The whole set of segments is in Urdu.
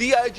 DIG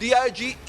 DIG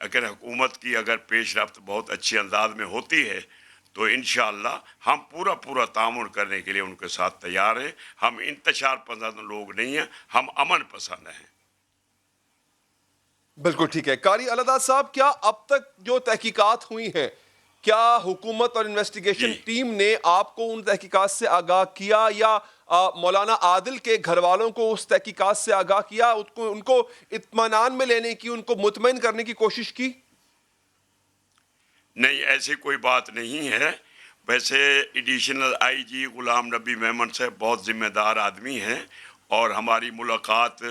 اگر حکومت کی اگر پیش رفت بہت اچھی انداز میں ہوتی ہے تو انشاءاللہ ہم پورا تعاون کرنے کے لیے ان کے ساتھ تیار ہیں. ہم انتشار پسند لوگ نہیں ہیں, ہم امن پسند ہیں. بالکل ٹھیک ہے. قاری الداد صاحب, کیا اب تک جو تحقیقات ہوئی ہیں, کیا حکومت اور انویسٹیگیشن جی ٹیم نے آپ کو ان تحقیقات سے آگاہ کیا, یا مولانا عادل کے گھر والوں کو اس تحقیقات سے آگاہ کیا, ان کو اطمینان میں لینے کی, ان کو مطمئن کرنے کی کوشش کی؟ نہیں, ایسی کوئی بات نہیں ہے. ویسے ایڈیشنل آئی جی غلام نبی میمن صاحب بہت ذمہ دار آدمی ہیں, اور ہماری ملاقات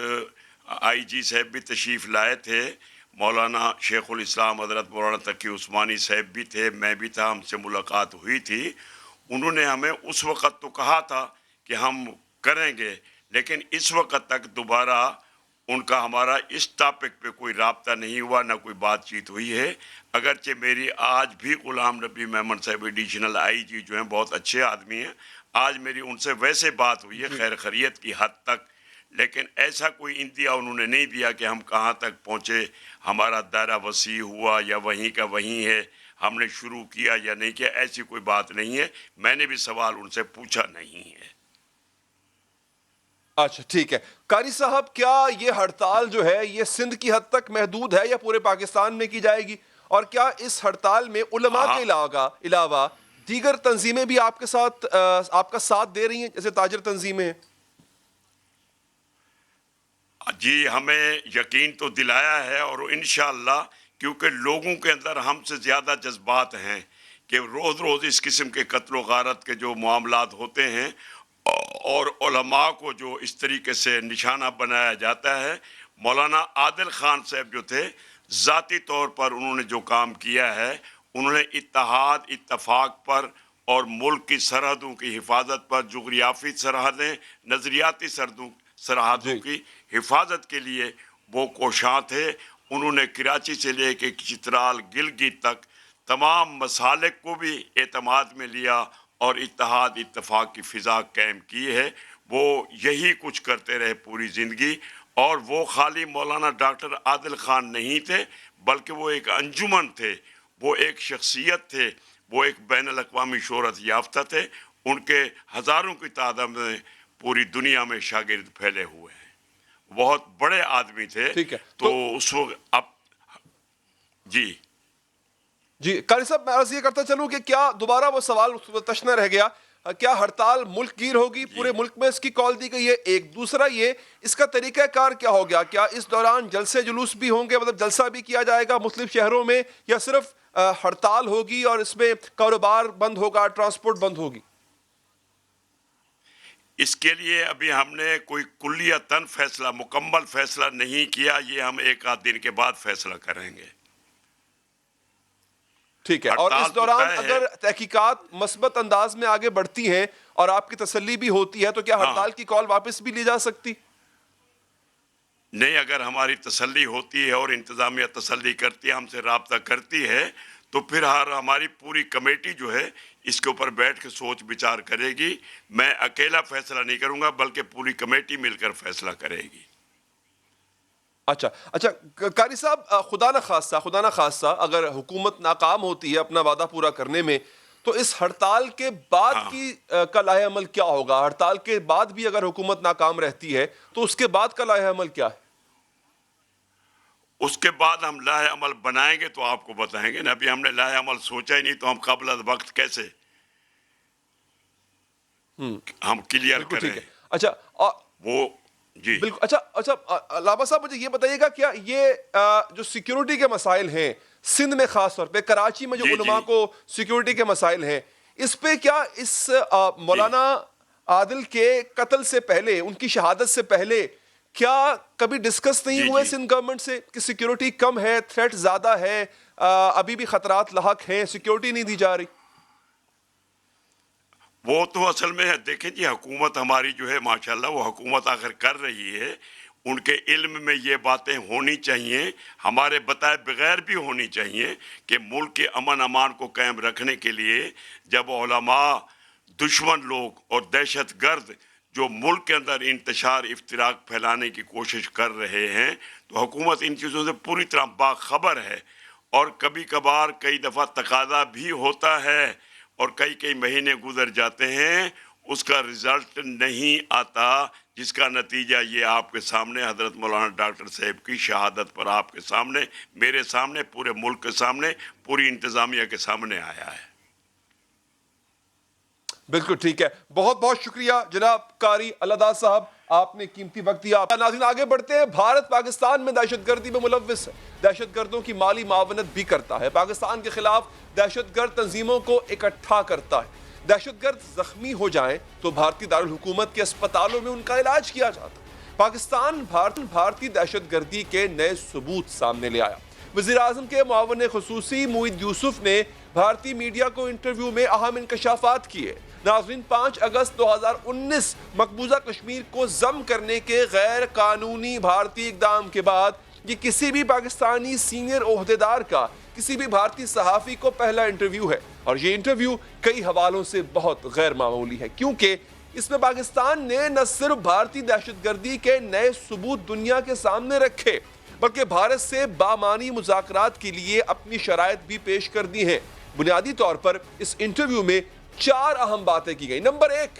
آئی جی صاحب بھی تشریف لائے تھے, مولانا شیخ الاسلام حضرت مولانا تقی عثمانی صاحب بھی تھے, میں بھی تھا, ہم سے ملاقات ہوئی تھی. انہوں نے ہمیں اس وقت تو کہا تھا کہ ہم کریں گے, لیکن اس وقت تک دوبارہ ان کا ہمارا اس ٹاپک پہ کوئی رابطہ نہیں ہوا, نہ کوئی بات چیت ہوئی ہے. اگرچہ میری آج بھی غلام نبی میمن صاحب ایڈیشنل آئی جی جو ہیں بہت اچھے آدمی ہیں, آج میری ان سے ویسے بات ہوئی ہے خیر خیریت کی حد تک, لیکن ایسا کوئی اندیا انہوں نے نہیں دیا کہ ہم کہاں تک پہنچے, ہمارا دائرہ وسیع ہوا یا وہیں کا وہیں ہے, ہم نے شروع کیا یا نہیں کیا, ایسی کوئی بات نہیں ہے. میں نے بھی سوال ان سے پوچھا نہیں ہے. اچھا ٹھیک ہے. قاری صاحب, کیا یہ ہڑتال جو ہے یہ سندھ کی حد تک محدود ہے یا پورے پاکستان میں کی جائے گی, اور کیا اس ہڑتال میں علماء کے علاوہ دیگر تنظیمیں بھی آپ کے ساتھ آپ کا ساتھ دے رہی ہیں, جیسے تاجر تنظیمیں؟ جی, ہمیں یقین تو دلایا ہے, اور انشاءاللہ کیونکہ لوگوں کے اندر ہم سے زیادہ جذبات ہیں کہ روز روز اس قسم کے قتل و غارت کے جو معاملات ہوتے ہیں اور علماء کو جو اس طریقے سے نشانہ بنایا جاتا ہے. مولانا عادل خان صاحب جو تھے, ذاتی طور پر انہوں نے جو کام کیا ہے, انہوں نے اتحاد اتفاق پر اور ملک کی سرحدوں کی حفاظت پر, جغرافی سرحدیں, نظریاتی سرحدوں جی کی حفاظت کے لیے وہ کوشاں تھے. انہوں نے کراچی سے لے کے چترال گلگت تک تمام مسالک کو بھی اعتماد میں لیا اور اتحاد اتفاق کی فضا قائم کی ہے. وہ یہی کچھ کرتے رہے پوری زندگی, اور وہ خالی مولانا ڈاکٹر عادل خان نہیں تھے, بلکہ وہ ایک انجمن تھے, وہ ایک شخصیت تھے, وہ ایک بین الاقوامی شہرت یافتہ تھے. ان کے ہزاروں کی تعداد میں پوری دنیا میں شاگرد پھیلے ہوئے ہیں, بہت بڑے آدمی تھے. ٹھیک ہے. تو اس وقت اب جی قاری صاحب, میں عرض یہ کرتا چلوں کہ کیا دوبارہ وہ سوال تشنا رہ گیا, کیا ہڑتال ملک گیر ہوگی؟ پورے ملک میں اس کی کال دی گئی ہے. ایک دوسرا یہ, اس کا طریقہ کار کیا ہو گیا, کیا اس دوران جلسے جلوس بھی ہوں گے, مطلب جلسہ بھی کیا جائے گا مختلف شہروں میں, یا صرف ہڑتال ہوگی اور اس میں کاروبار بند ہوگا, ٹرانسپورٹ بند ہوگی؟ اس کے لیے ابھی ہم نے کوئی کلیتاً فیصلہ, مکمل فیصلہ نہیں کیا, یہ ہم ایک آدھ دن کے بعد فیصلہ کریں گے. ٹھیک ہے. اور اس دوران اگر تحقیقات مثبت انداز میں آگے بڑھتی ہیں اور آپ کی تسلی بھی ہوتی ہے, تو کیا ہڑتال کی کال واپس بھی لی جا سکتی؟ نہیں, اگر ہماری تسلی ہوتی ہے اور انتظامیہ تسلی کرتی ہے, ہم سے رابطہ کرتی ہے, تو پھر ہماری پوری کمیٹی جو ہے اس کے اوپر بیٹھ کے سوچ بچار کرے گی. میں اکیلا فیصلہ نہیں کروں گا, بلکہ پوری کمیٹی مل کر فیصلہ کرے گی. اچھا قاری صاحب, خدا نہ خواستہ اگر حکومت ناکام ہوتی ہے اپنا وعدہ پورا کرنے میں, تو اس ہڑتال کے بعد کی کا لائحہ عمل کیا ہوگا؟ ہڑتال کے بعد بھی اگر حکومت ناکام رہتی ہے تو اس کے بعد کا لائحہ عمل کیا ہے؟ اس کے بعد ہم لائحہ عمل بنائیں گے تو آپ کو بتائیں گے نا. ابھی ہم نے لائحہ عمل سوچا ہی نہیں, تو ہم قبل از وقت کیسے ہم کلیئر کریں. اچھا وہ جی بالکل. اچھا لابا صاحب, مجھے یہ بتائیے گا, کیا یہ جو سیکیورٹی کے مسائل ہیں سندھ میں, خاص طور پہ کراچی میں جو علماء کو سیکیورٹی کے مسائل ہیں, اس پہ کیا اس مولانا عادل کے قتل سے پہلے, ان کی شہادت سے پہلے, کیا کبھی ڈسکس نہیں ہوئے سندھ گورنمنٹ سے کہ سیکیورٹی کم ہے, تھریٹ زیادہ ہے, ابھی بھی خطرات لاحق ہیں, سیکیورٹی نہیں دی جا رہی؟ وہ تو اصل میں ہے, دیکھیں جی, حکومت ہماری جو ہے ماشاءاللہ وہ حکومت آخر کر رہی ہے. ان کے علم میں یہ باتیں ہونی چاہیے, ہمارے بتائے بغیر بھی ہونی چاہیے, کہ ملک کے امن امان کو قائم رکھنے کے لیے جب علماء, دشمن لوگ اور دہشت گرد جو ملک کے اندر انتشار افتراق پھیلانے کی کوشش کر رہے ہیں، تو حکومت ان چیزوں سے پوری طرح باخبر ہے، اور کبھی کبھار کئی دفعہ تقاضا بھی ہوتا ہے اور کئی مہینے گزر جاتے ہیں، اس کا رزلٹ نہیں آتا، جس کا نتیجہ یہ آپ کے سامنے حضرت مولانا ڈاکٹر صاحب کی شہادت پر آپ کے سامنے، میرے سامنے، پورے ملک کے سامنے، پوری انتظامیہ کے سامنے آیا ہے۔ بالکل ٹھیک ہے، بہت بہت شکریہ جناب قاری اللہ داد صاحب، آپ نے قیمتی وقت دیا۔ ناظرین آگے بڑھتے ہیں۔ بھارت پاکستان میں دہشت گردی میں ملوث ہے، دہشت گردوں کی مالی معاونت بھی کرتا ہے، پاکستان کے خلاف دہشت گرد تنظیموں کو اکٹھا کرتا ہے، دہشت گرد زخمی ہو جائیں تو بھارتی دارالحکومت کے اسپتالوں میں ان کا علاج کیا جاتا ہے۔ پاکستان بھارتی دہشت گردی کے نئے ثبوت سامنے لے آیا۔ وزیر اعظم کے معاون خصوصی معید یوسف نے بھارتی میڈیا کو انٹرویو میں اہم انکشافات کیے۔ ناظرین، 5 اگست 2019 مقبوضہ کشمیر کو ضم کرنے کے غیر قانونی بھارتی اقدام کے بعد یہ کسی بھی پاکستانی سینئر عہدیدار کا کسی بھی بھارتی صحافی کو پہلا انٹرویو ہے، اور یہ انٹرویو کئی حوالوں سے بہت غیر معمولی ہے، کیونکہ اس میں پاکستان نے نہ صرف بھارتی دہشت گردی کے نئے ثبوت دنیا کے سامنے رکھے، بلکہ بھارت سے بامعنی مذاکرات کے لیے اپنی شرائط بھی پیش کر دی ہیں۔ بنیادی طور پر اس انٹرویو میں 4 اہم باتیں کی گئی۔ نمبر 1،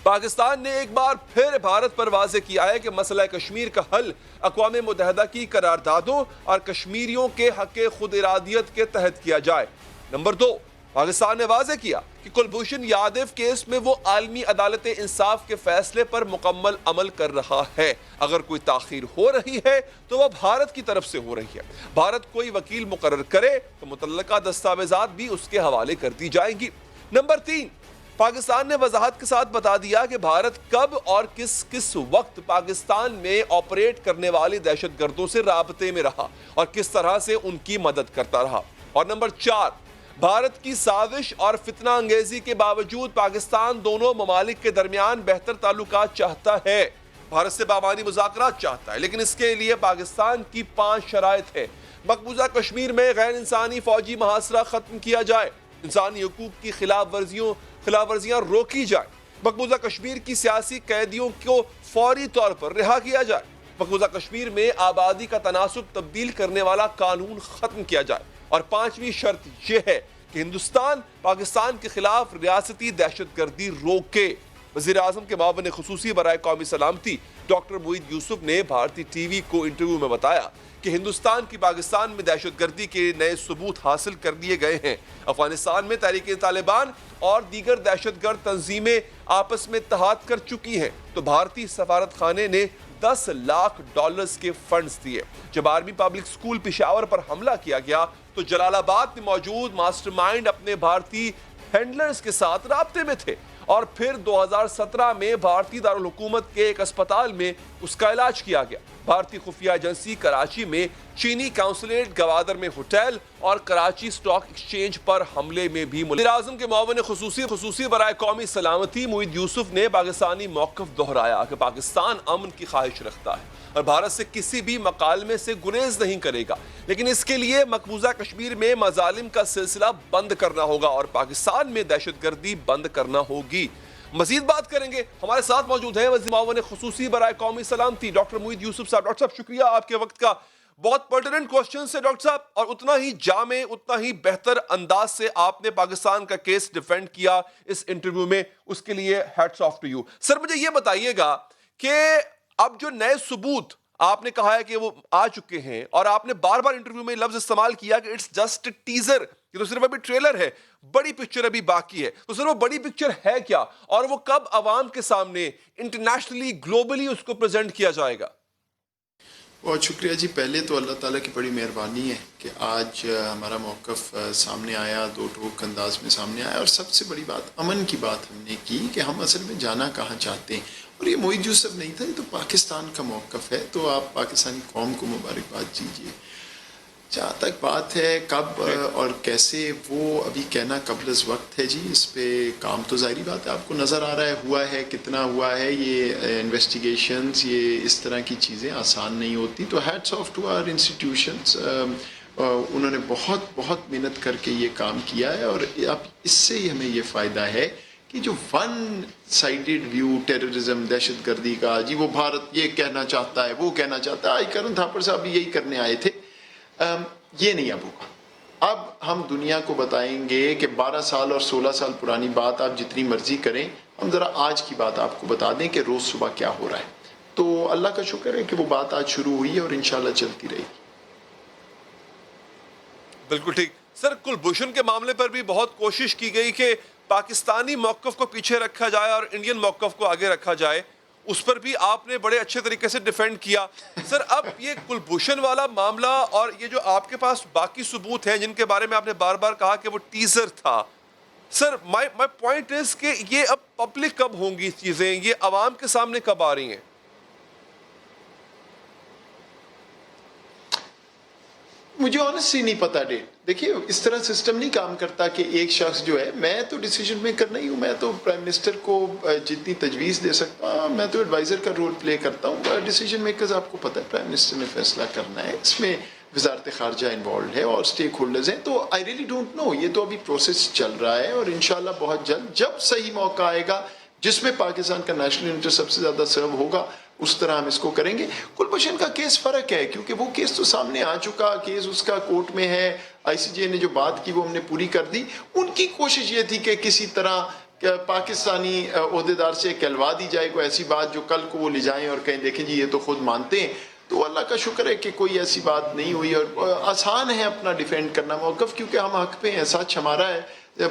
پاکستان نے ایک بار پھر بھارت پر واضح کیا ہے کہ مسئلہ کشمیر کا حل اقوام متحدہ کی قراردادوں اور کشمیریوں کے حق خود ارادیت کے تحت کیا جائے۔ نمبر 2، پاکستان نے واضح کیا کہ کلبھوشن یادو کیس میں وہ عالمی عدالت انصاف کے فیصلے پر مکمل عمل کر رہا ہے، اگر کوئی تاخیر ہو رہی ہے تو وہ بھارت کی طرف سے ہو رہی ہے، بھارت کوئی وکیل مقرر کرے تو متعلقہ دستاویزات بھی اس کے حوالے کر دی جائیں گی۔ نمبر 3، پاکستان نے وضاحت کے ساتھ بتا دیا کہ بھارت کب اور کس وقت پاکستان میں آپریٹ کرنے والی دہشت گردوں سے رابطے میں رہا اور کس طرح سے ان کی مدد کرتا رہا۔ اور نمبر 4، بھارت کی سازش اور فتنہ انگیزی کے باوجود پاکستان دونوں ممالک کے درمیان بہتر تعلقات چاہتا ہے، بھارت سے بامعنی مذاکرات چاہتا ہے، لیکن اس کے لیے پاکستان کی 5 شرائط ہے۔ مقبوضہ کشمیر میں غیر انسانی فوجی محاصرہ ختم کیا جائے، انسانی حقوق کی خلاف ورزیاں روکی جائیں، مقبوضہ کشمیر کی سیاسی قیدیوں کو فوری طور پر رہا کیا جائے، مقبوضہ کشمیر میں آبادی کا تناسب تبدیل کرنے والا قانون ختم کیا جائے، اور 5ویں شرط یہ ہے کہ ہندوستان پاکستان کے خلاف ریاستی دہشت گردی روکے۔ وزیر اعظم کے معاون خصوصی برائے قومی سلامتی ڈاکٹر معید یوسف نے بھارتی ٹی وی کو انٹرویو میں بتایا کہ ہندوستان کی پاکستان میں دہشت گردی کے نئے ثبوت حاصل کر لیے گئے ہیں۔ افغانستان میں تحریک طالبان اور دیگر دہشت گرد تنظیمیں آپس میں اتحاد کر چکی ہیں، تو بھارتی سفارت خانے نے $10 لاکھ کے فنڈز دیے۔ جب آرمی پبلک سکول پشاور پر حملہ کیا گیا تو جلال آباد میں موجود ماسٹر مائنڈ اپنے بھارتی ہینڈلرز کے ساتھ رابطے میں تھے، اور پھر 2017 میں بھارتی دارالحکومت کے ایک اسپتال میں اس کا علاج کیا گیا۔ بھارتی خفیہ ایجنسی کراچی میں چینی قونصلیٹ، گوادر میں ہوٹل اور کراچی سٹاک ایکسچینج پر حملے میں بھی وزیر اعظم کے معاون خصوصی برائے قومی سلامتی معید یوسف نے پاکستانی موقف دہرایا کہ پاکستان امن کی خواہش رکھتا ہے اور بھارت سے کسی بھی مکالمے سے گریز نہیں کرے گا، لیکن اس کے لیے مقبوضہ کشمیر میں مظالم کا سلسلہ بند کرنا ہوگا اور پاکستان میں دہشت گردی بند کرنا ہوگی۔ مزید بات کریں گے، ہمارے ساتھ موجود ہیں وزیر معاون خصوصی برائے قومی سلامتی ڈاکٹر معید یوسف صاحب۔ ڈاکٹر صاحب شکریہ آپ کے وقت کا، بہت پرٹیننٹ کوسچن ہے ڈاکٹر صاحب، اور اتنا ہی جامع، اتنا ہی بہتر انداز سے آپ نے پاکستان کا کیس ڈیفینڈ کیا اس انٹرویو میں، اس کے لیے ہیٹس آف ٹو یو۔ سر مجھے یہ بتائیے گا کہ اب جو نئے ثبوت آپ نے کہا ہے کہ وہ آ چکے ہیں، اور آپ نے بار بار انٹرویو میں لفظ استعمال کیا کہ اٹس جسٹ ٹیزر، یہ تو صرف ابھی ٹریلر ہے، بڑی پکچر ابھی باقی ہے، تو سر وہ بڑی پکچر ہے کیا، اور وہ کب عوام کے سامنے انٹرنیشنلی گلوبلی اس کو پریزنٹ کیا جائے گا؟ بہت شکریہ جی۔ پہلے تو اللہ تعالیٰ کی بڑی مہربانی ہے کہ آج ہمارا موقف سامنے آیا، 2 ٹوک انداز میں سامنے آیا، اور سب سے بڑی بات امن کی بات ہم نے کی کہ ہم اصل میں جانا کہاں چاہتے ہیں، اور یہ معید یوسف نہیں تھا، یہ تو پاکستان کا موقف ہے، تو آپ پاکستانی قوم کو مبارکباد دیجیے۔ جہاں تک بات ہے کب اور کیسے، وہ ابھی کہنا قبل از وقت ہے جی، اس پہ کام تو ظاہری بات ہے آپ کو نظر آ رہا ہے ہوا ہے، کتنا ہوا ہے، یہ انویسٹیگیشنز، یہ اس طرح کی چیزیں آسان نہیں ہوتی، تو hats off to our institutions, انہوں نے بہت محنت کر کے یہ کام کیا ہے، اور اب اس سے ہی ہمیں یہ فائدہ ہے کہ جو ون سائڈڈ ویو ٹیررزم دہشت گردی کا جی وہ بھارت یہ کہنا چاہتا ہے وہ کہنا چاہتا ہے، آج کرن تھاپڑ صاحب بھی یہی کرنے آئے تھے، یہ نہیں اب ہوگا. اب ہم دنیا کو بتائیں گے کہ 12 سال اور 16 سال پرانی بات آپ جتنی مرضی کریں، ہم ذرا آج کی بات آپ کو بتا دیں کہ روز صبح کیا ہو رہا ہے. تو اللہ کا شکر ہے کہ وہ بات آج شروع ہوئی ہے اور انشاءاللہ چلتی رہے گی. بالکل ٹھیک. سر کلبھوشن کے معاملے پر بھی بہت کوشش کی گئی کہ پاکستانی موقف کو پیچھے رکھا جائے اور انڈین موقف کو آگے رکھا جائے، اس پر بھی آپ نے بڑے اچھے طریقے سے ڈیفینڈ کیا. سر اب یہ کلبھوشن والا معاملہ اور یہ جو آپ کے پاس باقی ثبوت ہیں جن کے بارے میں آپ نے بار بار کہا کہ وہ ٹیزر تھا، سر مائی پوائنٹ از کہ یہ اب پبلک کب ہوں گی چیزیں، یہ عوام کے سامنے کب آ رہی ہیں؟ مجھے آنیسٹلی نہیں پتا ڈیٹ. دیکھیے اس طرح سسٹم نہیں کام کرتا کہ ایک شخص جو ہے، میں تو ڈیسیجن میکر نہیں ہوں، میں تو پرائم منسٹر کو جتنی تجویز دے سکتا ہوں، میں تو ایڈوائزر کا رول پلے کرتا ہوں. ڈیسیجن میکرز آپ کو پتہ ہے پرائم منسٹر نے فیصلہ کرنا ہے، اس میں وزارت خارجہ انوالوڈ ہے اور اسٹیک ہولڈرز ہیں. تو آئی ریئلی ڈونٹ نو، یہ تو ابھی پروسیس چل رہا ہے اور انشاءاللہ بہت جلد جب صحیح موقع آئے گا جس میں پاکستان کا نیشنل انٹرسٹ سب سے زیادہ سرو ہوگا اس طرح ہم اس کو کریں گے. کلبھوشن کا کیس فرق ہے کیونکہ وہ کیس تو سامنے آ چکا، کیس اس کا کورٹ میں ہے، آئی سی جے نے جو بات کی وہ ہم نے پوری کر دی. ان کی کوشش یہ تھی کہ کسی طرح پاکستانی عہدیدار سے کہلوا دی جائے کوئی ایسی بات جو کل کو وہ لے جائیں اور کہیں دیکھیں جی یہ تو خود مانتے ہیں. تو اللہ کا شکر ہے کہ کوئی ایسی بات نہیں ہوئی اور آسان ہے اپنا ڈیفینڈ کرنا موقف، کیونکہ ہم حق پہ ہیں، سچ ہمارا ہے.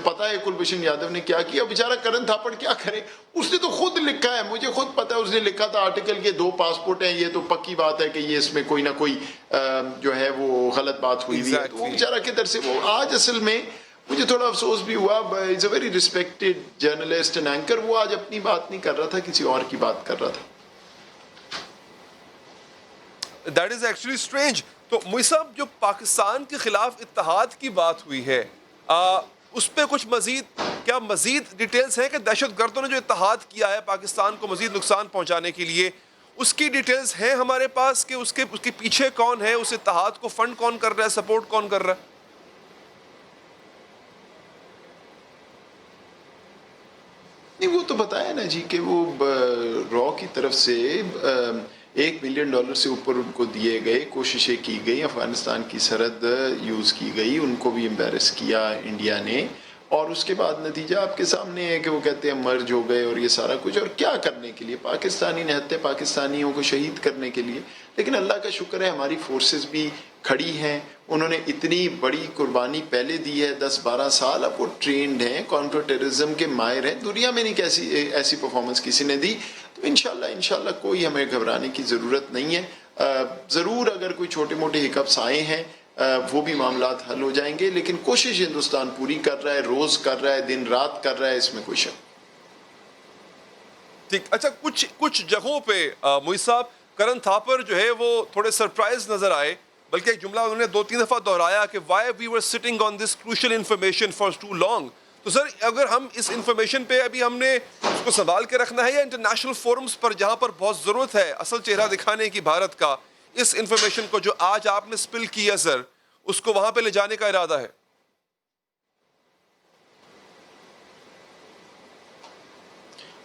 پتہ ہے کلبھوشن یادو نے کیا کیا، بیچارہ کرن تھاپڑ کیا کرے، اس نے تو خود لکھا ہے، مجھے خود پتہ ہے اس نے لکھا تھا آرٹیکل کے 2 پاسپورٹ ہیں، یہ تو پکی بات ہے کہ یہ اس میں کوئی نہ کوئی جو ہے وہ غلط بات ہوئی ہوئی ہے. تو وہ بیچارہ کدھر سے، وہ آج اصل میں مجھے تھوڑا افسوس بھی ہوا، is a very respected journalist and anchor, وہ آج اپنی بات نہیں کر رہا تھا، کسی اور کی بات کر رہا تھا. That is actually strange. تو موئی صاحب جو پاکستان کے خلاف اتحاد کی بات ہوئی ہے، اس پہ کچھ مزید ڈیٹیلز ہیں کہ دہشت گردوں نے جو اتحاد کیا ہے پاکستان کو مزید نقصان پہنچانے کے لیے، اس کی ڈیٹیلز ہیں ہمارے پاس کہ اس کے پیچھے کون ہے، اس اتحاد کو فنڈ کون کر رہا ہے، سپورٹ کون کر رہا ہے؟ نہیں وہ تو بتایا نا جی کہ وہ را کی طرف سے $1 ملین سے اوپر ان کو دیے گئے، کوششیں کی گئی، افغانستان کی سرحد یوز کی گئی، ان کو بھی امبیرس کیا انڈیا نے، اور اس کے بعد نتیجہ آپ کے سامنے ہے کہ وہ کہتے ہیں مرج ہو گئے اور یہ سارا کچھ، اور کیا کرنے کے لیے، پاکستانی نہتے پاکستانیوں کو شہید کرنے کے لیے. لیکن اللہ کا شکر ہے ہماری فورسز بھی کھڑی ہیں، انہوں نے اتنی بڑی قربانی پہلے دی ہے 10-12 سال، اب وہ ٹرینڈ ہیں، کانٹر ٹیررزم کے ماہر ہیں، دنیا میں نہیں ایسی پرفارمنس کسی نے دی. تو انشاءاللہ کوئی ہمیں گھبرانے کی ضرورت نہیں ہے. ضرور اگر کوئی چھوٹے موٹے ہکپس آئے ہیں وہ بھی معاملات حل ہو جائیں گے، لیکن کوشش ہندوستان پوری کر رہا ہے، روز کر رہا ہے، دن رات کر رہا ہے، اس میں کوئی شک. ٹھیک. اچھا کچھ جگہوں پہ موئی صاحب کرن تھاپر جو ہے وہ تھوڑے سرپرائز نظر آئے، بلکہ ایک جملہ انہوں نے 2-3 دفعہ دہرایا کہ why we were sitting on this crucial information for too long. تو سر اگر ہم اس انفارمیشن پہ ابھی ہم نے اس کو سنبھال کے رکھنا ہے، یا انٹرنیشنل فورمز پر جہاں پر بہت ضرورت ہے اصل چہرہ دکھانے کی بھارت کا، اس انفارمیشن کو جو آج آپ نے سپل کیا سر، اس کو وہاں پہ لے جانے کا ارادہ ہے؟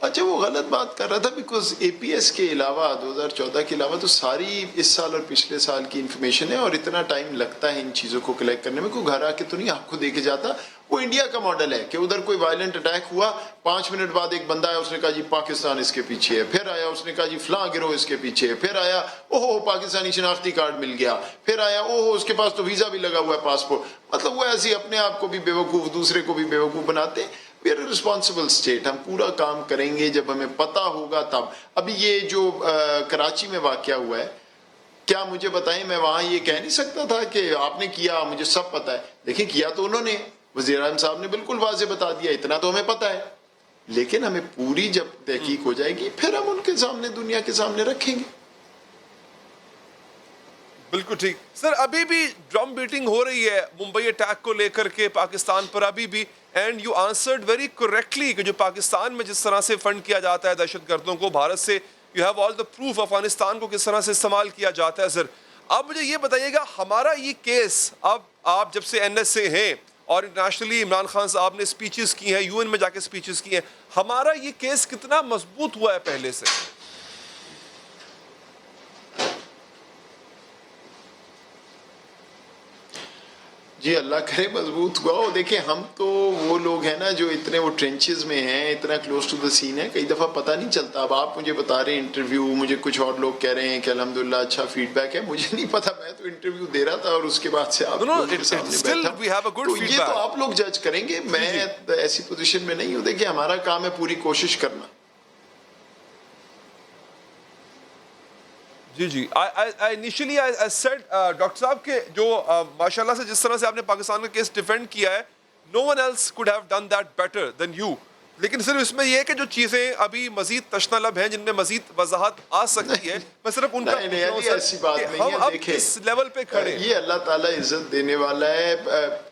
اچھا وہ غلط بات کر رہا تھا، بیکاز اے پی ایس کے علاوہ 2014 کے علاوہ تو ساری اس سال اور پچھلے سال کی انفارمیشن ہے، اور اتنا ٹائم لگتا ہے ان چیزوں کو کلیکٹ کرنے میں، کوئی گھر آ کے تو نہیں آپ کو دے کے جاتا. وہ انڈیا کا ماڈل ہے کہ ادھر کوئی وائلنٹ اٹیک ہوا، 5 منٹ بعد ایک بندہ آیا، اس نے کہا جی پاکستان اس کے پیچھے ہے، پھر آیا اس نے کہا جی فلاں گروہ اس کے پیچھے ہے، پھر آیا اوہو پاکستانی شناختی کارڈ مل گیا، پھر آیا اوہو اس کے پاس تو ویزا بھی لگا ہوا ہے، پاسپورٹ. مطلب وہ ایسے اپنے آپ کو بھی بیوقوف، دوسرے کو بھی بیوقوف بناتے. We are a responsible state, ہم پورا کام کریں گے جب ہمیں پتہ ہوگا تب. ابھی یہ جو کراچی میں واقعہ ہوا ہے، کیا مجھے بتائیں، میں وہاں یہ کہہ نہیں سکتا تھا کہ آپ نے کیا، مجھے سب پتہ ہے. دیکھیں کیا تو انہوں نے، وزیر اعظم صاحب نے بالکل واضح بتا دیا، اتنا تو ہمیں پتہ ہے، لیکن ہمیں پوری جب تحقیق ہو جائے گی پھر ہم ان کے سامنے، دنیا کے سامنے رکھیں گے. بالکل ٹھیک. سر ابھی بھی ڈرم بیٹنگ ہو رہی ہے ممبئی اٹیک کو لے کر کے پاکستان پر ابھی بھی، and you answered very correctly کہ جو پاکستان میں جس طرح سے فنڈ کیا جاتا ہے دہشت گردوں کو بھارت سے، you have all the proof. Afghanistan کو کس طرح سے استعمال کیا جاتا ہے. سر اب مجھے یہ بتائیے گا، ہمارا یہ کیس اب آپ جب سے این ایس اے ہیں اور انٹرنیشنلی عمران خان صاحب نے سپیچز کی ہیں, یو این میں جا کے سپیچز کی ہیں. ہمارا یہ کیس کتنا مضبوط ہوا ہے پہلے سے؟ جی اللہ کرے مضبوط ہوا ہو. دیکھیں ہم تو وہ لوگ ہیں نا جو اتنے وہ ٹرینچز میں ہیں, اتنا کلوز ٹو دا سین ہے, کئی دفعہ پتہ نہیں چلتا. اب آپ مجھے بتا رہے ہیں انٹرویو, مجھے کچھ اور لوگ کہہ رہے ہیں کہ الحمدللہ اچھا فیڈ بیک ہے, مجھے نہیں پتا, میں تو انٹرویو دے رہا تھا اور اس کے بعد سے آپ لوگوں کے سامنے بیٹھا. تو یہ تو آپ لوگ جج کریں گے, میں ایسی پوزیشن میں نہیں ہوں. دیکھیں ہمارا کام ہے پوری کوشش کرنا. جی جی انیشلی آئی سیڈ ڈاکٹر صاحب کہ جو ماشاءاللہ سے جس طرح سے آپ نے پاکستان کا کیس ڈیفینڈ کیا ہے, no one else could have done that better than you. لیکن صرف اس میں یہ ہے کہ جو چیزیں ابھی مزید تشنہ لب ہیں جن میں مزید وضاحت آ سکتی ہے, میں صرف ان کا ایسی بات نہیں ہے. ہم اب کس لیول پہ کھڑے ہیں, یہ اللہ تعالیٰ عزت دینے والا ہے.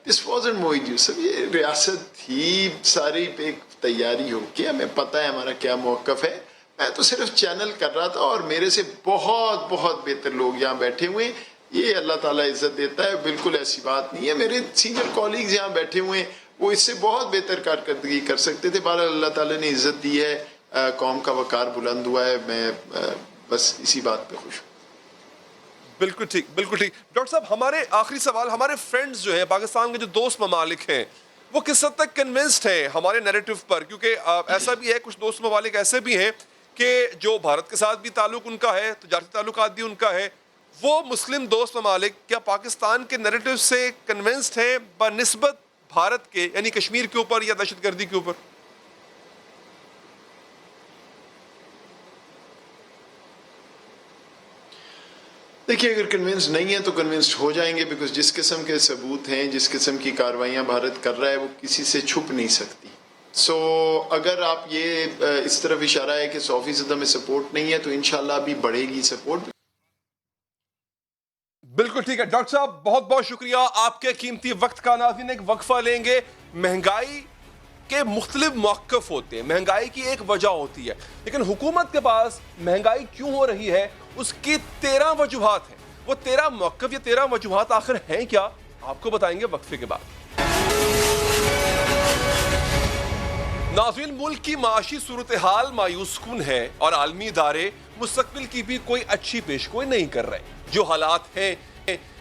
دس وازنٹ موحد یوسف, یہ ریاست تھی ساری پہ ایک تیاری ہو کے, ہمیں پتہ ہے ہمارا کیا موقف ہے. میں تو صرف چینل کر رہا تھا اور میرے سے بہت بہت بہتر لوگ یہاں بیٹھے ہوئے ہیں. یہ اللہ تعالیٰ عزت دیتا ہے, بالکل ایسی بات نہیں ہے. میرے سینئر کالیگز یہاں بیٹھے ہوئے ہیں, وہ اس سے بہت بہتر کارکردگی کر سکتے تھے. بہرحال اللہ تعالیٰ نے عزت دی ہے, قوم کا وقار بلند ہوا ہے. میں بس اسی بات پہ خوش ہوں. بالکل ٹھیک بالکل ٹھیک. ڈاکٹر صاحب ہمارے آخری سوال, ہمارے فرینڈز جو ہیں پاکستان کے جو دوست ممالک ہیں وہ کس حد تک کنونسڈ ہیں ہمارے نیریٹو پر؟ کیونکہ ایسا بھی ہے کچھ دوست ممالک ایسے بھی ہیں کہ جو بھارت کے ساتھ بھی تعلق ان کا ہے, تجارتی تعلقات بھی ان کا ہے, وہ مسلم دوست ممالک کیا پاکستان کے نیریٹو سے کنونسڈ ہیں بنسبت بھارت کے, یعنی کشمیر کے اوپر یا دہشت گردی کے اوپر؟ دیکھیے اگر کنونس نہیں ہے تو کنونسڈ ہو جائیں گے, بیکاز جس قسم کے ثبوت ہیں, جس قسم کی کارروائیاں بھارت کر رہا ہے وہ کسی سے چھپ نہیں سکتی. سو اگر آپ یہ اس طرف اشارہ ہے کہ 100% میں سپورٹ نہیں ہے تو انشاءاللہ ابھی بڑھے گی سپورٹ. بالکل ٹھیک ہے ڈاکٹر صاحب, بہت بہت شکریہ آپ کے قیمتی وقت کا. ناظرین ایک وقفہ لیں گے. مہنگائی کے مختلف موقف ہوتے ہیں, مہنگائی کی ایک وجہ ہوتی ہے, لیکن حکومت کے پاس مہنگائی کیوں ہو رہی ہے اس کی 13 وجوہات ہیں. وہ 13 موقف یا 13 وجوہات آخر ہیں کیا, آپ کو بتائیں گے وقفے کے بعد. ناظرین ملک کی معاشی صورتحال مایوس کن ہے اور عالمی ادارے مستقبل کی بھی کوئی اچھی پیشگوئی نہیں کر رہے. جو حالات ہیں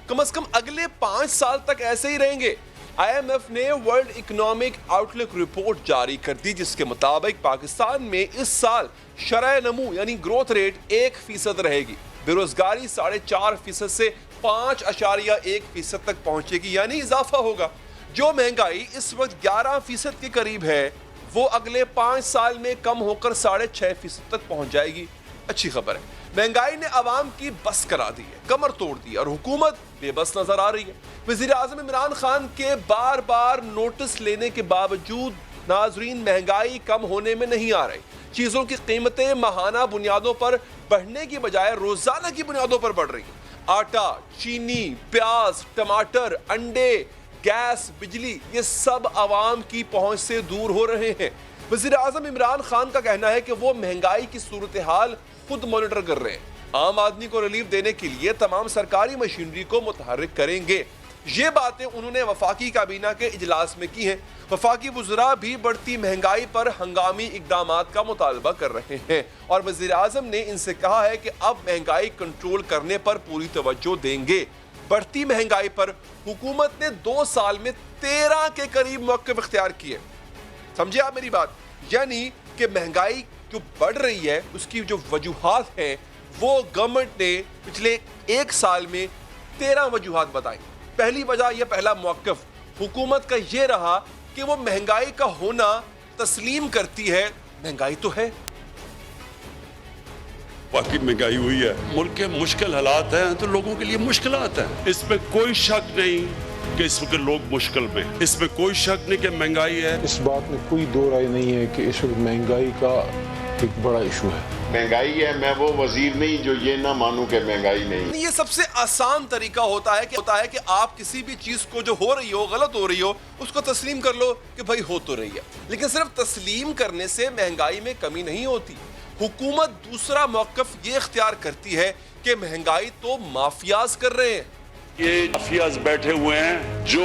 کم از کم اگلے 5 سال تک ایسے ہی رہیں گے. آئی ایم ایف نے ورلڈ اکنامک آؤٹ لک رپورٹ جاری کر دی جس کے مطابق پاکستان میں اس سال شرح نمو یعنی گروتھ ریٹ 1% رہے گی. بے روزگاری 4.5% سے 5.1% تک پہنچے گی, یعنی اضافہ ہوگا. جو مہنگائی اس وقت 11% کے قریب ہے وہ اگلے 5 سال میں کم ہو کر 6.5% تک پہنچ جائے گی. اچھی خبر ہے. مہنگائی نے عوام کی بس کرا دی ہے, کمر توڑ دی, اور حکومت بے بس نظر آ رہی ہے. وزیر اعظم عمران خان کے بار بار نوٹس لینے کے باوجود ناظرین مہنگائی کم ہونے میں نہیں آ رہی. چیزوں کی قیمتیں ماہانہ بنیادوں پر بڑھنے کی بجائے روزانہ کی بنیادوں پر بڑھ رہی ہیں. آٹا, چینی, پیاز, ٹماٹر, انڈے, گیس, بجلی, یہ سب عوام کی پہنچ سے دور ہو رہے ہیں. وزیر اعظم عمران خان کا کہنا ہے کہ وہ مہنگائی کی صورتحال خود مانیٹر کر رہے ہیں. عام آدمی کو ریلیف دینے کے لیے تمام سرکاری مشینری کو متحرک کریں گے. یہ باتیں انہوں نے وفاقی کابینہ کے اجلاس میں کی ہیں. وفاقی وزراء بھی بڑھتی مہنگائی پر ہنگامی اقدامات کا مطالبہ کر رہے ہیں اور وزیر اعظم نے ان سے کہا ہے کہ اب مہنگائی کنٹرول کرنے پر پوری توجہ دیں گے. بڑھتی مہنگائی پر حکومت نے 2 سال میں 13 کے قریب موقف اختیار کیے. سمجھے آپ میری بات؟ یعنی کہ مہنگائی جو بڑھ رہی ہے اس کی جو وجوہات ہیں وہ گورنمنٹ نے پچھلے 1 سال میں 13 وجوہات بتائیں. پہلی وجہ یہ پہلا موقف حکومت کا یہ رہا کہ وہ مہنگائی کا ہونا تسلیم کرتی ہے. مہنگائی تو ہے, باقی مہنگائی ہوئی ہے, ملک کے مشکل حالات ہیں تو لوگوں کے لیے مشکلات ہیں, اس میں کوئی شک نہیں کہ اس وقت لوگ مشکل میں, اس میں کوئی شک نہیں کہ مہنگائی ہے. اس بات میں کوئی دو رائے نہیں ہے کہ اس وقت مہنگائی کا ایک بڑا ایشو ہے. مہنگائی ہے, میں وہ وزیر نہیں جو یہ نہ مانوں کہ مہنگائی نہیں. یہ سب سے آسان طریقہ ہوتا ہے کہ آپ کسی بھی چیز کو جو ہو رہی ہو, غلط ہو رہی ہو, اس کو تسلیم کر لو کہ بھائی ہو تو رہی ہے. لیکن صرف تسلیم کرنے سے مہنگائی میں کمی نہیں ہوتی. حکومت دوسرا موقف یہ اختیار کرتی ہے کہ مہنگائی تو مافیاز کر رہے ہیں. یہ مافیاز بیٹھے ہوئے ہیں جو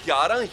11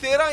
13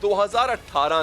2018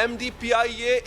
MDPIA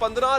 $15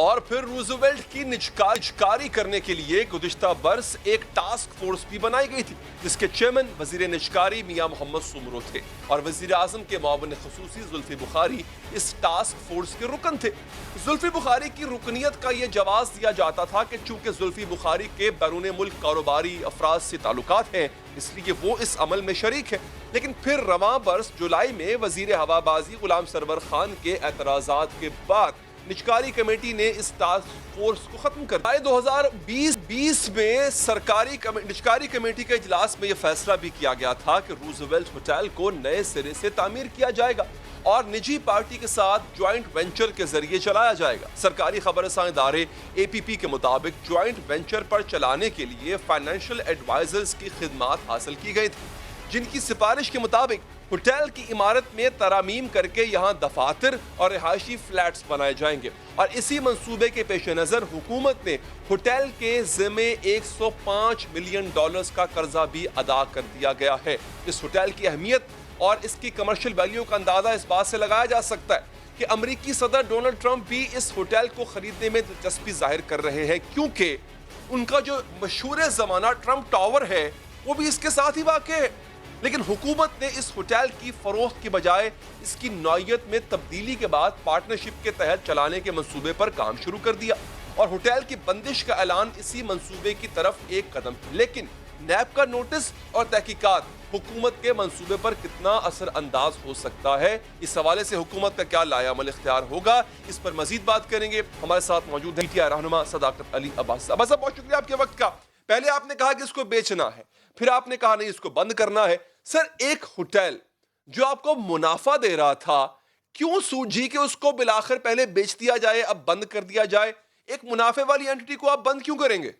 اور پھر روزویلٹ کی نجکاری کرنے کے لیے گزشتہ برس ایک ٹاسک فورس بھی بنائی گئی تھی جس کے چیئرمین وزیر نجکاری میاں محمد سومرو تھے اور وزیر اعظم کے معاون خصوصی زلفی بخاری اس ٹاسک فورس کے رکن تھے. زلفی بخاری کی رکنیت کا یہ جواز دیا جاتا تھا کہ چونکہ زلفی بخاری کے بیرون ملک کاروباری افراد سے تعلقات ہیں اس لیے وہ اس عمل میں شریک ہے. لیکن پھر رواں برس جولائی میں وزیر ہوابازی غلام سرور خان کے اعتراضات کے بعد نجکاری کمیٹی نے اس ٹاسک فورس کو ختم کر دیا. 2020 میں نجکاری کمیٹی کے اجلاس میں یہ فیصلہ بھی کیا گیا تھا کہ روزویلٹ ہوٹل کو نئے سرے سے تعمیر کیا جائے گا اور نجی پارٹی کے ساتھ جوائنٹ وینچر کے ذریعے چلایا جائے گا. سرکاری خبر رساں ادارے APP کے مطابق جوائنٹ وینچر پر چلانے کے لیے فائنینشیل ایڈوائزرز کی خدمات حاصل کی گئی تھی جن کی سفارش کے مطابق ہوٹل کی عمارت میں ترامیم کر کے یہاں دفاتر اور رہائشی فلیٹس بنائے جائیں گے اور اسی منصوبے کے پیش نظر حکومت نے ہوٹل کے ذمے $105 ملین کا قرضہ بھی ادا کر دیا گیا ہے. اس ہوٹل کی اہمیت اور اس کی کمرشل ویلیو کا اندازہ اس بات سے لگایا جا سکتا ہے کہ امریکی صدر ڈونلڈ ٹرمپ بھی اس ہوٹل کو خریدنے میں دلچسپی ظاہر کر رہے ہیں کیونکہ ان کا جو مشہور زمانہ ٹرمپ ٹاور ہے وہ بھی اس کے ساتھ ہی واقع ہے. لیکن حکومت نے اس ہوٹل کی فروخت کی بجائے اس کی نوعیت میں تبدیلی کے بعد پارٹنرشپ کے تحت چلانے کے منصوبے پر کام شروع کر دیا اور ہوٹل کی بندش کا اعلان اسی منصوبے کی طرف ایک قدم. لیکن نیب کا نوٹس اور تحقیقات حکومت کے منصوبے پر کتنا اثر انداز ہو سکتا ہے, اس حوالے سے حکومت کا کیا لائحہ عمل اختیار ہوگا, اس پر مزید بات کریں گے. ہمارے ساتھ موجود ہیں PTI رہنما صداقت علی عباس صاحب. بہت شکریہ آپ کے وقت کا. پہلے آپ نے کہا کہ اس کو بیچنا ہے, پھر آپ نے کہا نہیں اس کو بند کرنا ہے. سر, ایک ہوٹل جو آپ کو منافع دے رہا تھا کیوں سوجھی کہ اس کو بالآخر پہلے بیچ دیا جائے, اب بند کر دیا جائے؟ ایک منافع والی اینٹی کو آپ بند کیوں کریں گے؟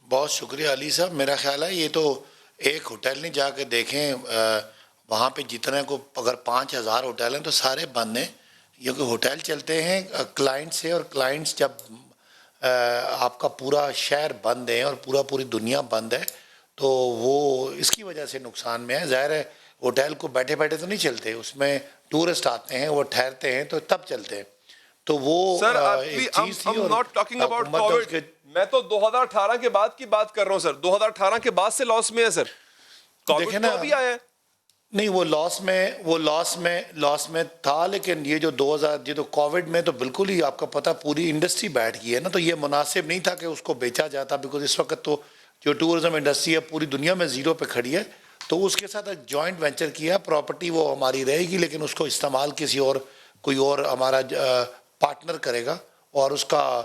بہت شکریہ علی صاحب. میرا خیال ہے یہ تو ایک ہوٹل نہیں, جا کے دیکھیں وہاں پہ جتنے کو اگر 5000 ہوٹل ہیں تو سارے بند ہیں کیونکہ ہوٹل چلتے ہیں کلائنٹ سے, اور کلائنٹس جب آپ کا پورا شہر بند ہے اور پوری دنیا بند ہے تو وہ اس کی وجہ سے نقصان میں ہے. ظاہر ہے ہوٹل کو بیٹھے بیٹھے تو نہیں چلتے, اس میں ٹورسٹ آتے ہیں, وہ ٹھہرتے ہیں تو تب چلتے ہیں. تو وہ ایک چیز تھی. میں تو 2018 کے بعد کی بات کر رہا ہوں سر. 2018 کے بعد سے لاس میں ہے سر. دیکھیں نا, نہیں وہ لاس میں تھا, لیکن یہ جو 2000 یہ تو کووڈ میں تو بالکل ہی آپ کا پتہ پوری انڈسٹری بیٹھ گئی ہے نا, تو یہ مناسب نہیں تھا کہ اس کو بیچا جاتا, بیکاز اس وقت تو جو ٹورزم انڈسٹری ہے پوری دنیا میں زیرو پہ کھڑی ہے. تو اس کے ساتھ جوائنٹ وینچر کیا, پراپرٹی وہ ہماری رہے گی لیکن اس کو استعمال کسی اور کوئی اور ہمارا پارٹنر کرے گا, اور اس کا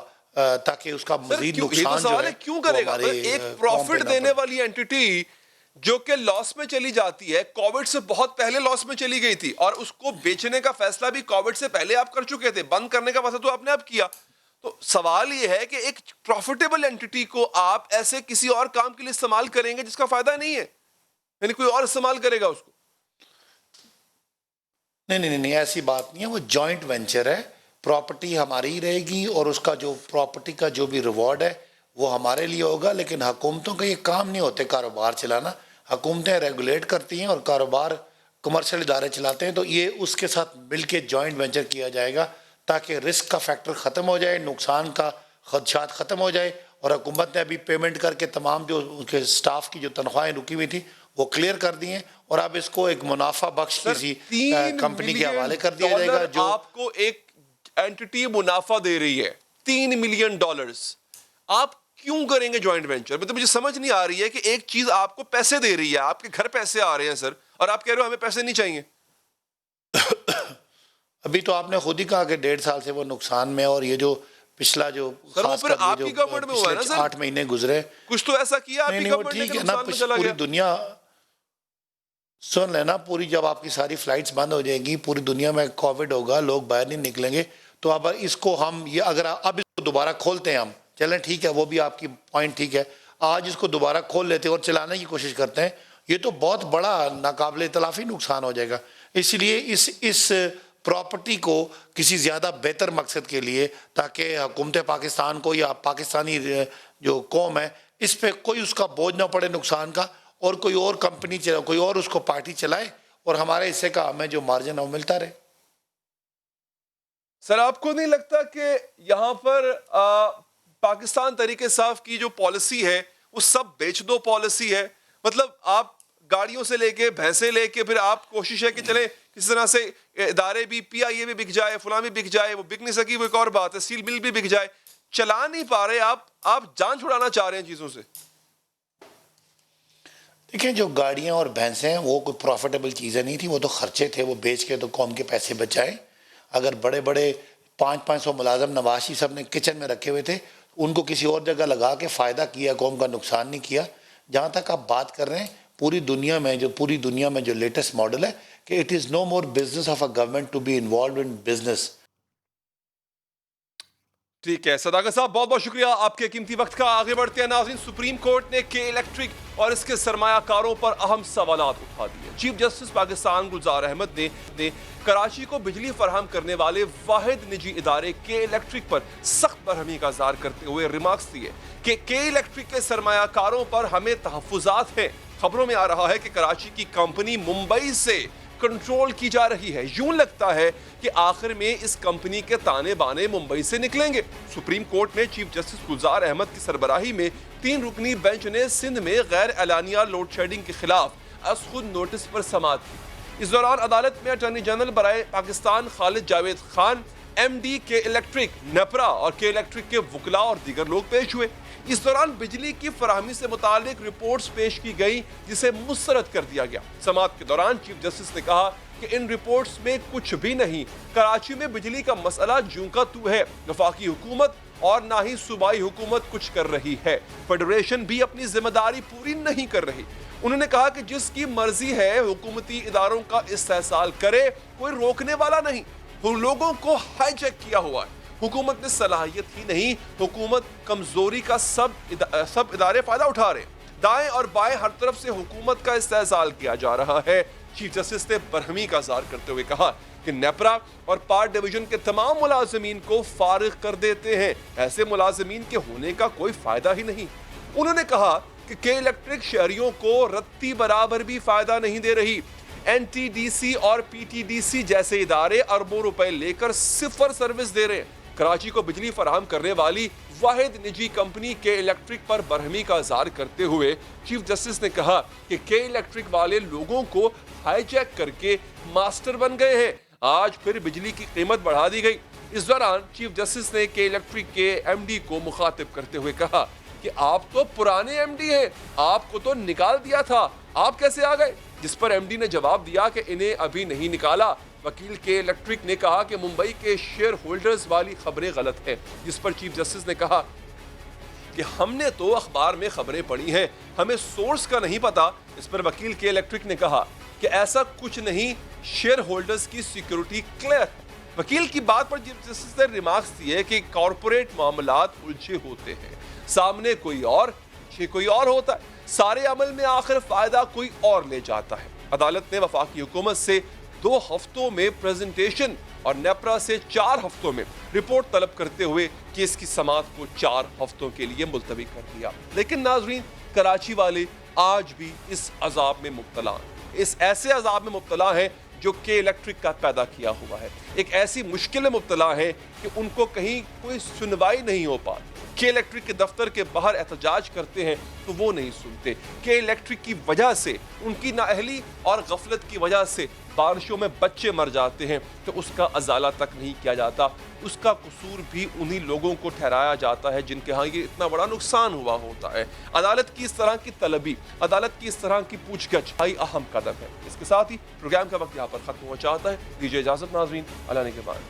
تاکہ اس کا مزید نقصان جو ہے کیوں کرے گا. ایک پروفٹ دینے والی اینٹی جو کہ لاس میں چلی جاتی ہے, کووڈ سے بہت پہلے لاس میں چلی گئی تھی, اور اس کو بیچنے کا فیصلہ بھی کووڈ سے پہلے آپ کر چکے تھے, بند کرنے کا فیصلہ تو آپ نے اب کیا. تو سوال یہ ہے کہ ایک پروفیٹیبل اینٹی کو آپ ایسے کسی اور کام کے لیے استعمال کریں گے جس کا فائدہ نہیں ہے, یعنی کوئی اور استعمال کرے گا اس کو. نہیں ایسی بات نہیں ہے, وہ جوائنٹ وینچر ہے, پراپرٹی ہماری رہے گی اور اس کا جو پراپرٹی کا جو بھی ریوارڈ ہے وہ ہمارے لیے ہوگا. لیکن حکومتوں کا یہ کام نہیں ہوتے کاروبار چلانا, حکومتیں ریگولیٹ کرتی ہیں اور کاروبار کمرشل ادارے چلاتے ہیں. تو یہ اس کے ساتھ مل کے جوائنٹ وینچر کیا جائے گا تاکہ رسک کا فیکٹر ختم ہو جائے, نقصان کا خدشات ختم ہو جائے, اور حکومت نے ابھی پیمنٹ کر کے تمام جو ان کے سٹاف کی جو تنخواہیں رکی ہوئی تھی وہ کلیئر کر دی ہیں, اور اب اس کو ایک منافع بخش کسی کمپنی کے حوالے کر دیا جائے گا. جو آپ کو ایک اینٹی منافع دے رہی ہے $3 ملین, آپ کیوں کریں گے جوائنٹ وینچر؟ مطلب مجھے سمجھ نہیں آ رہی ہے کہ ایک چیز آپ کو پیسے دے رہی ہے, آپ کے گھر پیسے آ رہے ہیں سر, اور آپ کہہ رہے ہو ہمیں پیسے نہیں چاہیے. ابھی تو آپ نے خود ہی کہا کہ 1.5 سال سے وہ نقصان میں, اور یہ جو پچھلا جو خاص کر آپ کی گورنمنٹ میں ہوا ہے نا سر, 8 مہینے گزرے, کچھ تو ایسا کیا آپ کی گورنمنٹ نے کہ نقصان میں چلا گیا. پوری دنیا سن لینا, پوری جب آپ کی ساری فلائٹس بند ہو جائیں گی, پوری دنیا میں کووڈ ہوگا, لوگ باہر نہیں نکلیں گے, تو اب اس کو ہم یہ اگر اب اس کو دوبارہ کھولتے ہیں, ہم چلیں ٹھیک ہے, وہ بھی آپ کی پوائنٹ ٹھیک ہے, آج اس کو دوبارہ کھول لیتے ہیں اور چلانے کی کوشش کرتے ہیں, یہ تو بہت بڑا ناقابل تلافی نقصان ہو جائے گا. اس لیے اس پراپرٹی کو کسی زیادہ بہتر مقصد کے لیے, تاکہ حکومت پاکستان کو یا پاکستانی جو قوم ہے اس پہ کوئی اس کا بوجھ نہ پڑے نقصان کا, اور کوئی اور کمپنی کوئی اور اس کو پارٹی چلائے, اور ہمارے حصے کا ہمیں جو مارجن ہے وہ ملتا رہے. سر آپ کو نہیں لگتا کہ یہاں پر پاکستان تحریک انصاف کی جو پالیسی ہے وہ سب بیچ دو پالیسی ہے؟ مطلب آپ گاڑیوں سے لے کے بھینسیں لے کے پھر آپ کوشش ہے کہ چلیں کسی طرح سے ادارے بھی پی آئی اے بھی بک جائے، فلاں بھی بک جائے، وہ بک نہیں سکی وہ ایک اور بات ہے، سیل مل بھی بک جائے، چلا نہیں پا رہے آپ جان چھڑانا چاہ رہے ہیں چیزوں سے. دیکھیں جو گاڑیاں اور بھینسیں ہیں وہ کوئی پروفیٹیبل چیزیں نہیں تھیں، وہ تو خرچے تھے، وہ بیچ کے تو قوم کے پیسے بچائے. اگر بڑے بڑے 500 ملازم نواز شریف صاحب نے کچن میں رکھے ہوئے تھے ان کو کسی اور جگہ لگا کے فائدہ کیا، قوم کا نقصان نہیں کیا. جہاں تک آپ بات کر رہے ہیں پوری دنیا میں جو لیٹسٹ ماڈل ہے کہ it is no more business of a government to be involved in business. ٹھیک ہے صداقت صاحب، بہت بہت شکریہ آپ کے قیمتی وقت کا. آگے بڑھتے ہیں ناظرین. سپریم کورٹ نے کے الیکٹرک اور اس کے سرمایہ کاروں پر اہم سوالات اٹھا دیے. چیف جسٹس پاکستان گلزار احمد نے کراچی کو بجلی فراہم کرنے والے واحد نجی ادارے کے الیکٹرک پر سخت برہمی کا اظہار کرتے ہوئے ریمارکس دیے کہ کے الیکٹرک کے سرمایہ کاروں پر ہمیں تحفظات ہیں. خبروں میں آ رہا ہے کہ کراچی کی کمپنی ممبئی سے کنٹرول کی جا رہی ہے. یوں لگتا ہے کہ آخر میں اس کمپنی کے تانے بانے ممبئی سے نکلیں گے. سپریم کورٹ میں چیف جسٹس گلزار احمد کی سربراہی میں 3 رکنی بینچ نے سندھ میں غیر اعلانیہ لوڈ شیڈنگ کے خلاف از خود نوٹس پر سماعت کی. اس دوران عدالت میں اٹارنی جنرل برائے پاکستان خالد جاوید خان، ایم ڈی کے الیکٹرک، نیپرا اور کے الیکٹرک کے وکلاء اور دیگر لوگ پیش ہوئے. اس دوران بجلی کی فراہمی سے متعلق رپورٹس پیش کی گئی جسے مسترد کر دیا گیا. سماعت کے دوران چیف جسٹس نے کہا کہ ان رپورٹس میں کچھ بھی نہیں. کراچی میں بجلی کا مسئلہ جوں کا تو ہے. وفاقی حکومت اور نہ ہی صوبائی حکومت کچھ کر رہی ہے. فیڈریشن بھی اپنی ذمہ داری پوری نہیں کر رہی. انہوں نے کہا کہ جس کی مرضی ہے حکومتی اداروں کا استحصال کرے، کوئی روکنے والا نہیں. لوگوں کو ہائی جیک کیا ہوا ہے. حکومت نے صلاحیت ہی نہیں، حکومت کمزوری کا سب ادارے فائدہ اٹھا رہے. دائیں اور بائیں ہر طرف سے حکومت کا استحصال کیا جا رہا ہے. چیف جسٹس نے برہمی کا اظہار کرتے ہوئے کہا کہ نیپرا اور پار ڈویژن کے تمام ملازمین کو فارغ کر دیتے ہیں. ایسے ملازمین کے ہونے کا کوئی فائدہ ہی نہیں. انہوں نے کہا کہ کے الیکٹرک شہریوں کو رتی برابر بھی فائدہ نہیں دے رہی. این ٹی ڈی سی اور پی ٹی ڈی سی جیسے ادارے اربوں روپے لے کر صفر سروس دے رہے ہیں. کراچی کو بجلی فراہم کرنے والی واحد نجی کمپنی کے الیکٹرک پر برہمی کا اظہار کرتے ہوئے چیف جسٹس نے کہا کہ کے الیکٹرک والے لوگوں کو ہائی جیک کر کے ماسٹر بن گئے ہیں. آج پھر بجلی کی قیمت بڑھا دی گئی. اس دوران چیف جسٹس نے کے الیکٹرک کے ایم ڈی کو مخاطب کرتے ہوئے کہا کہ آپ تو پرانے ایم ڈی ہیں، آپ کو تو نکال دیا تھا، آپ کیسے آ گئے؟ جس پر ایم ڈی نے جواب دیا کہ انہیں ابھی نہیں نکالا. وکیل کے الیکٹرک نے کہا کہ ممبئی کے شیئر ہولڈرز والی خبریں غلط ہیں. جس پر چیف جسٹس نے کہا کہ ہم نے تو اخبار میں خبریں پڑھی ہیں، ہمیں سورس کا نہیں پتا. اس پر وکیل کے الیکٹرک نے کہا کہ ایسا کچھ نہیں، شیئر ہولڈرز کی سیکیورٹی کلیئر ہے. وکیل کی بات پر چیف جسٹس نے ریمارکس دیے کہ کارپوریٹ معاملات الجھے ہوتے ہیں، سامنے کوئی اور پیچھے کوئی اور ہوتا ہے، سارے عمل میں آخر فائدہ کوئی اور لے جاتا ہے. عدالت نے وفاقی حکومت سے 2 ہفتوں میں پریزنٹیشن اور نیپرا سے 4 ہفتوں میں رپورٹ طلب کرتے ہوئے کیس کی سماعت کو 4 ہفتوں کے لیے ملتوی کر دیا. لیکن ناظرین، کراچی والے آج بھی اس عذاب میں مبتلا ہیں، اس ایسے عذاب میں مبتلا ہیں جو کہ الیکٹرک کا پیدا کیا ہوا ہے. ایک ایسی مشکل میں مبتلا ہیں کہ ان کو کہیں کوئی سنوائی نہیں ہو پاتی. کہ الیکٹرک کے دفتر کے باہر احتجاج کرتے ہیں تو وہ نہیں سنتے. کہ الیکٹرک کی وجہ سے، ان کی نااہلی اور غفلت کی وجہ سے بارشوں میں بچے مر جاتے ہیں تو اس کا ازالہ تک نہیں کیا جاتا. اس کا قصور بھی انہی لوگوں کو ٹھہرایا جاتا ہے جن کے ہاں یہ اتنا بڑا نقصان ہوا ہوتا ہے. عدالت کی اس طرح کی طلبی، عدالت کی اس طرح کی پوچھ گچھ اہم قدم ہے. اس کے ساتھ ہی پروگرام کا وقت یہاں پر ختم ہو چاہتا ہے. دیجیے اجازت ناظرین، اللہ نے کے بعد.